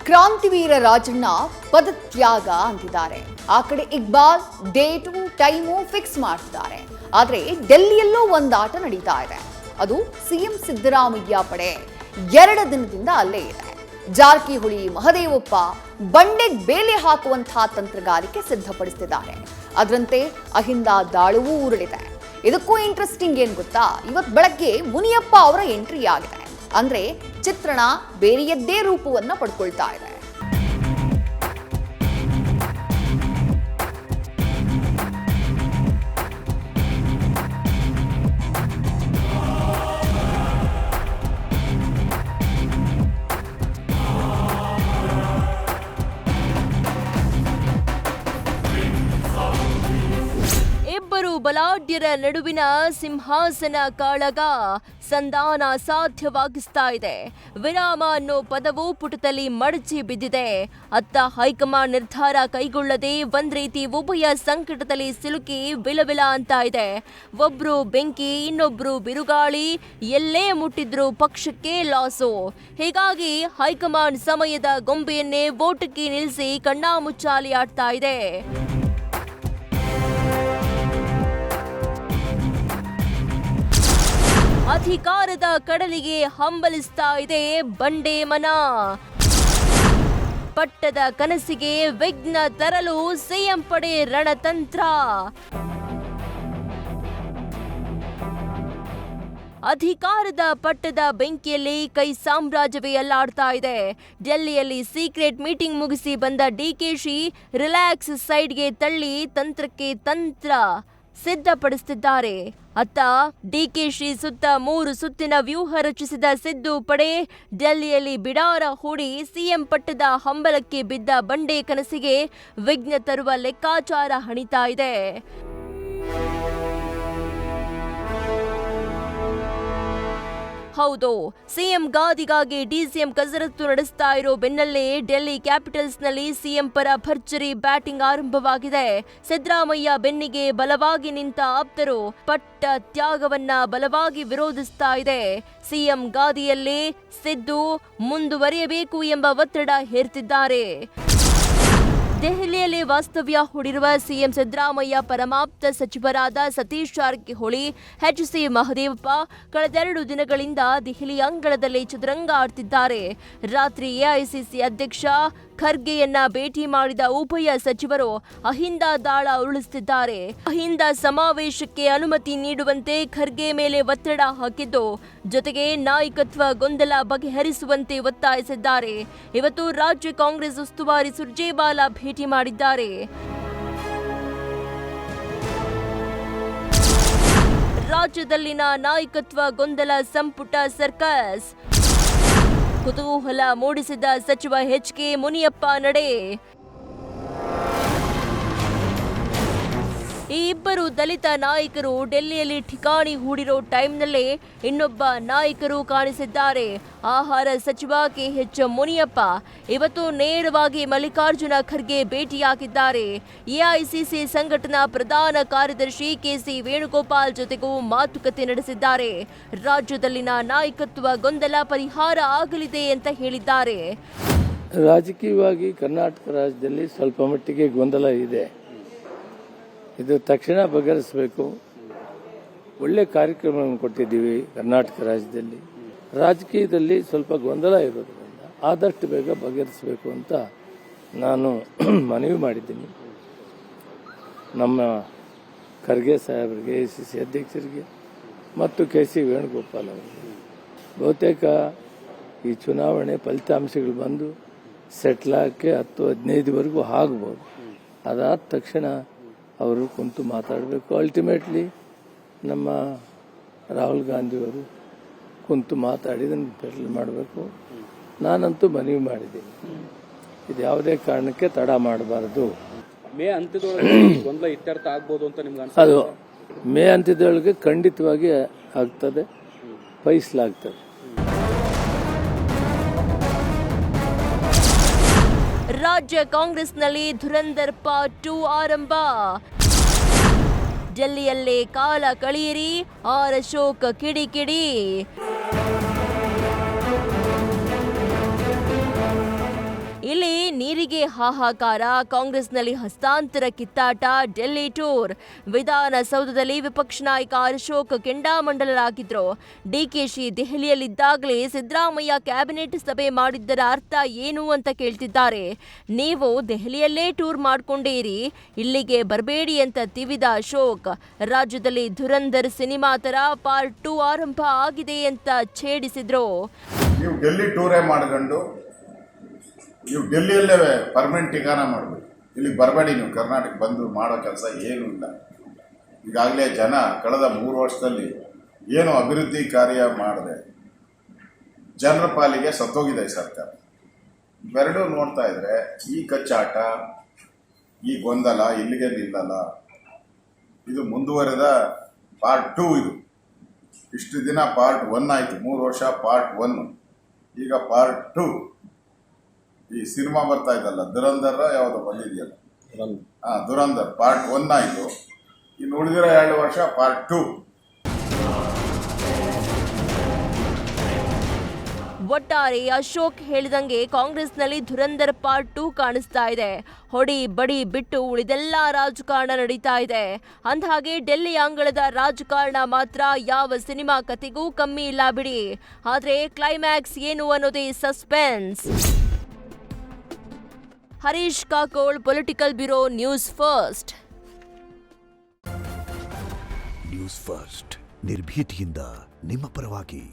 ಕ್ರಾಂತಿವೀರ ರಾಜಣ್ಣ ಪದತ್ಯಾಗ ಅಂತಿದ್ದಾರೆ. ಆ ಕಡೆ ಇಕ್ಬಾಲ್ ಡೇಟು ಟೈಮು ಫಿಕ್ಸ್ ಮಾಡ್ತಿದ್ದಾರೆ. ಆದ್ರೆ ಡೆಲ್ಲಿಯಲ್ಲೂ ಒಂದಾಟ ನಡೀತಾ ಇದೆ. ಅದು ಸಿಎಂ ಸಿದ್ದರಾಮಯ್ಯ ಪಡೆ 2 ದಿನದಿಂದ ಅಲ್ಲೇ ಇದೆ. ಜಾರಕಿಹೊಳಿ ಮಹದೇವಪ್ಪ ಬಂಡೆಗೆ ಬೇಲೆ ಹಾಕುವಂತಹ ತಂತ್ರಗಾರಿಕೆ ಸಿದ್ಧಪಡಿಸುತ್ತಿದ್ದಾರೆ. ಅದರಂತೆ ಅಹಿಂದ ದಾಳವೂ ಉರುಳಿದೆ. ಇದಕ್ಕೂ ಇಂಟ್ರೆಸ್ಟಿಂಗ್ ಏನ್ ಗೊತ್ತಾ, ಇವತ್ತು ಬೆಳಗ್ಗೆ ಮುನಿಯಪ್ಪ ಅವರ ಎಂಟ್ರಿ ಆಗಿದೆ. ಅಂದ್ರೆ ಚಿತ್ರಣ ಬೇರೆಯದ್ದೇ ರೂಪವನ್ನ ಪಡ್ಕೊಳ್ತಾ ಇದೆ. ಇಬ್ಬರು ಬಲಾಢ್ಯರ ನಡುವಿನ ಸಿಂಹಾಸನ ಕಾಳಗ ಸಂಧಾನ ಸಾಧ್ಯವಾಗಿಸ್ತಾ ಇದೆ. ವಿರಾಮ ಅನ್ನೋ ಪದವು ಪುಟದಲ್ಲಿ ಮಡಚಿ ಬಿದ್ದಿದೆ. ಅತ್ತ ಹೈಕಮಾಂಡ್ ನಿರ್ಧಾರ ಕೈಗೊಳ್ಳದೆ ಒಂದ್ ರೀತಿ ಉಭಯ ಸಂಕಟದಲ್ಲಿ ಸಿಲುಕಿ ವಿಲವಿಲ ಅಂತ ಇದೆ. ಒಬ್ರು ಬೆಂಕಿ, ಇನ್ನೊಬ್ರು ಬಿರುಗಾಳಿ, ಎಲ್ಲೇ ಮುಟ್ಟಿದ್ರು ಪಕ್ಷಕ್ಕೆ ಲಾಸು. ಹೀಗಾಗಿ ಹೈಕಮಾಂಡ್ ಸಮಯದ ಗೊಂಬೆಯನ್ನೇ ಓಟಕ್ಕೆ ನಿಲ್ಲಿಸಿ ಕಣ್ಣಾಮುಚ್ಚಾಲಿ ಆಡ್ತಾ ಇದೆ. ಅಧಿಕಾರದ ಕಡಲಿಗೆ ಹಂಬಲಿಸ್ತಾ ಇದೆ ಬಂಡೆ ಮನ. ಪಟ್ಟದ ಕನಸಿಗೆ ವಿಘ್ನ ತರಲು ಸಿಎಂ ಪಡೆ ರಣತಂತ್ರ. ಅಧಿಕಾರದ ಪಟ್ಟದ ಬೆಂಕಿಯಲ್ಲಿ ಕೈ ಸಾಮ್ರಾಜ್ಯವೇ ಅಲ್ಲಾಡ್ತಾ ಇದೆ. ಡೆಲ್ಲಿಯಲ್ಲಿ ಸೀಕ್ರೆಟ್ ಮೀಟಿಂಗ್ ಮುಗಿಸಿ ಬಂದ ಡಿಕೆಶಿ ರಿಲ್ಯಾಕ್ಸ್ ಸೈಡ್ಗೆ ತಳ್ಳಿ ತಂತ್ರಕ್ಕೆ ತಂತ್ರ ಸಿದ್ಧಪಡಿಸುತ್ತಿದ್ದಾರೆ. ಅತ್ತ ಡಿಕೆಶಿ ಸುತ್ತ 3 ಸುತ್ತಿನ ವ್ಯೂಹ ರಚಿಸಿದ ಸಿದ್ದು ಪಡೆ ಡೆಲ್ಲಿಯಲ್ಲಿ ಬಿಡಾರ ಹೂಡಿ ಸಿಎಂ ಪಟ್ಟದ ಹಂಬಲಕ್ಕೆ ಬಿದ್ದ ಬಂಡೆ ಕನಸಿಗೆ ವಿಘ್ನ ತರುವ ಲೆಕ್ಕಾಚಾರ ಹಣಿತಾ ಇದೆ. ಹೌದು, ಸಿಎಂ ಗಾದಿಗಾಗಿ ಡಿಸಿಎಂ ಕಸರತ್ತು ನಡೆಸ್ತಾ ಇರೋ ಬೆನ್ನಲ್ಲೇ ಡೆಲ್ಲಿ ಕ್ಯಾಪಿಟಲ್ಸ್ನಲ್ಲಿ ಸಿಎಂ ಪರ ಭರ್ಜರಿ ಬ್ಯಾಟಿಂಗ್ ಆರಂಭವಾಗಿದೆ. ಸಿದ್ದರಾಮಯ್ಯ ಬೆನ್ನಿಗೆ ಬಲವಾಗಿ ನಿಂತ ಆಪ್ತರು ಪಟ್ಟ ತ್ಯಾಗವನ್ನ ಬಲವಾಗಿ ವಿರೋಧಿಸ್ತಾ ಇದೆ. ಸಿಎಂ ಗಾದಿಯಲ್ಲೇ ಸಿದ್ದು ಮುಂದುವರಿಯಬೇಕು ಎಂಬ ಒತ್ತಡ ಹೇರ್ತಿದ್ದಾರೆ. ದೆಹಲಿಯಲ್ಲಿ ವಾಸ್ತವ್ಯ ಹೂಡಿರುವ ಸಿಎಂ ಸಿದ್ದರಾಮಯ್ಯ ಪರಮಾಪ್ತ ಸಚಿವರಾದ ಸತೀಶ್ ಜಾರಕಿಹೊಳಿ, ಎಚ್.ಸಿ. ಮಹದೇವಪ್ಪ ಕಳೆದ 2 ದಿನಗಳಿಂದ ದೆಹಲಿ ಅಂಗಳದಲ್ಲಿ ಚದುರಂಗ ಆಡ್ತಿದ್ದಾರೆ. ರಾತ್ರಿ ಎಐಸಿಸಿ ಅಧ್ಯಕ್ಷ ಖರ್ಗೆಯನ್ನ ಭೇಟಿ ಮಾಡಿದ ಉಭಯ ಸಚಿವರು ಅಹಿಂದ ದಾಳ ಉರುಳಿಸುತ್ತಿದ್ದಾರೆ. ಅಹಿಂದ ಸಮಾವೇಶಕ್ಕೆ ಅನುಮತಿ ನೀಡುವಂತೆ ಖರ್ಗೆ ಮೇಲೆ ಒತ್ತಡ ಹಾಕಿದ್ದು, ಜೊತೆಗೆ ನಾಯಕತ್ವ ಗೊಂದಲ ಬಗೆಹರಿಸುವಂತೆ ಒತ್ತಾಯಿಸಿದ್ದಾರೆ. ಇವತ್ತು ರಾಜ್ಯ ಕಾಂಗ್ರೆಸ್ ಉಸ್ತುವಾರಿ ಸುರ್ಜೇವಾಲಾ ಭೇಟಿ ಮಾಡಿದ್ದಾರೆ. ರಾಜ್ಯದಲ್ಲಿನ ನಾಯಕತ್ವ ಗೊಂದಲ, ಸಂಪುಟ ಸರ್ಕಸ್, ಕುತೂಹಲ ಮೂಡಿಸಿದ ಸಚಿವ ಎಚ್.ಕೆ. ಮುನಿಯಪ್ಪ ನಡೆ. ಈ ಇಬ್ಬರು ದಲಿತ ನಾಯಕರು ಡೆಲ್ಲಿಯಲ್ಲಿ ಠಿಕಾಣಿ ಹೂಡಿರೋ ಟೈಮ್ನಲ್ಲೇ ಇನ್ನೊಬ್ಬ ನಾಯಕರು ಕಾಣಿಸಿದ್ದಾರೆ. ಆಹಾರ ಸಚಿವ ಕೆ.ಎಚ್. ಮುನಿಯಪ್ಪ ಇವತ್ತು ನೇರವಾಗಿ ಮಲ್ಲಿಕಾರ್ಜುನ ಖರ್ಗೆ ಭೇಟಿಯಾಗಿದ್ದಾರೆ. ಎಐಸಿಸಿ ಸಂಘಟನಾ ಪ್ರಧಾನ ಕಾರ್ಯದರ್ಶಿ ಕೆ.ಸಿ. ವೇಣುಗೋಪಾಲ್ ಜೊತೆಗೂ ಮಾತುಕತೆ ನಡೆಸಿದ್ದಾರೆ. ರಾಜ್ಯದಲ್ಲಿನ ನಾಯಕತ್ವ ಗೊಂದಲ ಪರಿಹಾರ ಆಗಲಿದೆ ಅಂತ ಹೇಳಿದ್ದಾರೆ. ರಾಜಕೀಯವಾಗಿ ಕರ್ನಾಟಕ ರಾಜ್ಯದಲ್ಲಿ ಸ್ವಲ್ಪ ಮಟ್ಟಿಗೆ ಗೊಂದಲ ಇದೆ. ಇದು ತಕ್ಷಣ ಬಗೆಹರಿಸಬೇಕು. ಒಳ್ಳೆ ಕಾರ್ಯಕ್ರಮವನ್ನು ಕೊಟ್ಟಿದ್ದೀವಿ ಕರ್ನಾಟಕ ರಾಜ್ಯದಲ್ಲಿ. ರಾಜಕೀಯದಲ್ಲಿ ಸ್ವಲ್ಪ ಗೊಂದಲ ಇರೋದ್ರಿಂದ ಆದಷ್ಟು ಬೇಗ ಬಗೆಹರಿಸಬೇಕು ಅಂತ ನಾನು ಮನವಿ ಮಾಡಿದ್ದೀನಿ. ನಮ್ಮ ಖರ್ಗೆ ಸಾಹೇಬರಿಗೆ, ಎಐಸಿಸಿ ಅಧ್ಯಕ್ಷರಿಗೆ ಮತ್ತು ಕೆ.ಸಿ. ವೇಣುಗೋಪಾಲ್ ಅವರಿಗೆ ಬಹುತೇಕ ಈ ಚುನಾವಣೆ ಫಲಿತಾಂಶಗಳು ಬಂದು ಸೆಟ್ಲ್ ಆಗಕ್ಕೆ 10-15ವರೆಗೂ ಆಗ್ಬೋದು. ಅದಾದ ತಕ್ಷಣ ಅವರು ಕುಂತು ಮಾತಾಡಬೇಕು. ಅಲ್ಟಿಮೇಟ್ಲಿ ನಮ್ಮ ರಾಹುಲ್ ಗಾಂಧಿಯವರು ಕುಂತು ಮಾತಾಡಿ ಇದನ್ನು ಸೆಟಲ್ ಮಾಡಬೇಕು. ನಾನಂತೂ ಮನವಿ ಮಾಡಿದ್ದೀನಿ, ಇದು ಯಾವುದೇ ಕಾರಣಕ್ಕೆ ತಡ ಮಾಡಬಾರದು. ಮೇ ಅಂತ್ಯದೊಳಗೆ ಗೊಂದಲ ಇತ್ಯರ್ಥ ಆಗ್ಬೋದು ಅಂತ ನಿಮ್ಗೆ ಅದು ಮೇ ಅಂತ್ಯದೊಳಗೆ ಖಂಡಿತವಾಗಿ ಆಗ್ತದೆ, ಬಯಸಲಾಗ್ತದೆ. ರಾಜ್ಯ ಕಾಂಗ್ರೆಸ್ನಲ್ಲಿ ಧುರಂಧರ್ ಪಾರ್ಟ್ 2 ಆರಂಭ. ಡೆಲ್ಲಿಯಲ್ಲೇ ಕಾಲ ಕಳೆಯಿರಿ, ಆರ್ ಅಶೋಕ್ ಕಿಡಿಕಿಡಿ. ನೀರಿಗೆ ಹಾಹಾಕಾರ, ಕಾಂಗ್ರೆಸ್ನಲ್ಲಿ ಹಸ್ತಾಂತರ ಕಿತ್ತಾಟ, ಡೆಲ್ಲಿ ಟೂರ್. ವಿಧಾನಸೌಧದಲ್ಲಿ ವಿಪಕ್ಷ ನಾಯಕ ಅಶೋಕ್ ಕೆಂಡಾಮಂಡಲರಾಗಿದ್ರು. ಡಿಕೆಶಿ ದೆಹಲಿಯಲ್ಲಿದ್ದಾಗಲೇ ಸಿದ್ದರಾಮಯ್ಯ ಕ್ಯಾಬಿನೆಟ್ ಸಭೆ ಮಾಡಿದ್ದರ ಅರ್ಥ ಏನು ಅಂತ ಕೇಳ್ತಿದ್ದಾರೆ. ನೀವು ದೆಹಲಿಯಲ್ಲೇ ಟೂರ್ ಮಾಡ್ಕೊಂಡೇರಿ, ಇಲ್ಲಿಗೆ ಬರಬೇಡಿ ಅಂತ ತಿವಿದ ಅಶೋಕ್. ರಾಜ್ಯದಲ್ಲಿ ಧುರಂಧರ್ ಸಿನಿಮಾ ತರ ಪಾರ್ಟ್ 2 ಆರಂಭ ಆಗಿದೆ ಅಂತ ಛೇಡಿಸಿದ್ರು. ನೀವು ಡೆಲ್ಲಿ ಟೂರೇ ಮಾಡ್ಕೊಂಡು ನೀವು ಡೆಲ್ಲಿಯಲ್ಲೇ ಪರ್ಮನೆಂಟ್ ಠಿಕಾಣ ಮಾಡಬೇಕು. ಇಲ್ಲಿಗೆ ಬರಬೇಡಿ, ನೀವು ಕರ್ನಾಟಕ ಬಂದು ಮಾಡೋ ಕೆಲಸ ಏನೂ ಇಲ್ಲ. ಈಗಾಗಲೇ ಜನ ಕಳೆದ 3 ವರ್ಷದಲ್ಲಿ ಏನು ಅಭಿವೃದ್ಧಿ ಕಾರ್ಯ ಮಾಡಿದೆ, ಜನರ ಪಾಲಿಗೆ ಸತ್ತೋಗಿದೆ ಸರ್ಕಾರ. ಇವೆರಡೂ ನೋಡ್ತಾ ಇದ್ರೆ ಈ ಕಚ್ಚಾಟ, ಈ ಗೊಂದಲ ಇಲ್ಲಿಗೆ ನಿಲ್ಲಲ್ಲ. ಇದು ಮುಂದುವರೆದ ಪಾರ್ಟ್ 2. ಇದು ಇಷ್ಟು ದಿನ ಪಾರ್ಟ್ 1 ಆಯಿತು, 3 ವರ್ಷ ಪಾರ್ಟ್ 1, ಈಗ ಪಾರ್ಟ್ 2. ಈ ಸಿನಿಮಾ ಬರ್ತಾ ಇದ್ದಲ್ಲ, ದುರಂಧರ ಯಾವುದೋ ಬಂದಿದೆಯಲ್ಲ, ದುರಂಧರ್ ಪಾರ್ಟ್ 1 ಆಯಿತು. ಇನ್ನು ಉಳಿದಿರೋ 2 ವರ್ಷ ಪಾರ್ಟ್ 2. ಒಟ್ಟಾರೆ ಅಶೋಕ್ ಹೇಳಿದಂಗೆ ಕಾಂಗ್ರೆಸ್ನಲ್ಲಿ ಧುರಂಧರ್ ಪಾರ್ಟ್ 2 ಕಾಣಿಸ್ತಾ ಇದೆ. ಹೊಡಿ ಬಡಿ ಬಿಟ್ಟು ಉಳಿದೆಲ್ಲ ರಾಜಕಾರಣ ನಡೀತಾ ಇದೆ. ಅಂದಹಾಗೆ ಡೆಲ್ಲಿ ಅಂಗಳದ ರಾಜಕಾರಣ ಮಾತ್ರ ಯಾವ ಸಿನಿಮಾ ಕತೆಗೂ ಕಮ್ಮಿ ಇಲ್ಲ ಬಿಡಿ. ಆದ್ರೆ ಕ್ಲೈಮ್ಯಾಕ್ಸ್ ಏನು ಅನ್ನೋದೇ suspense. Harish Kakol, political bureau, news first. News first ನಿರ್ಭೀತಿಯಿಂದ ನಿಮ್ಮ ಪರವಾಗಿ.